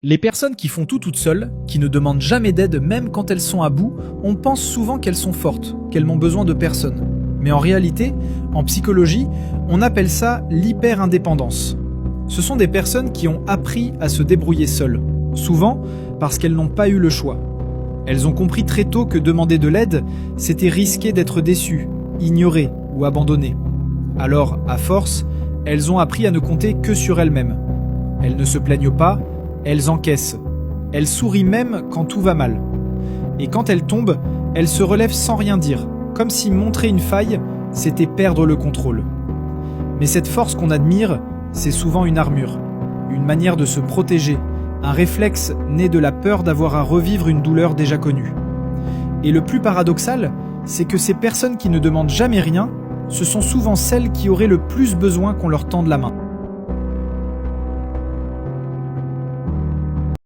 Les personnes qui font tout toutes seules, qui ne demandent jamais d'aide même quand elles sont à bout, on pense souvent qu'elles sont fortes, qu'elles n'ont besoin de personne. Mais en réalité, en psychologie, on appelle ça l'hyper-indépendance. Ce sont des personnes qui ont appris à se débrouiller seules, souvent parce qu'elles n'ont pas eu le choix. Elles ont compris très tôt que demander de l'aide, c'était risquer d'être déçues, ignorées ou abandonnées. Alors, à force, elles ont appris à ne compter que sur elles-mêmes. Elles ne se plaignent pas, elles encaissent. Elles sourient même quand tout va mal. Et quand elles tombent, elles se relèvent sans rien dire, comme si montrer une faille, c'était perdre le contrôle. Mais cette force qu'on admire, c'est souvent une armure, une manière de se protéger, un réflexe né de la peur d'avoir à revivre une douleur déjà connue. Et le plus paradoxal, c'est que ces personnes qui ne demandent jamais rien, ce sont souvent celles qui auraient le plus besoin qu'on leur tende la main.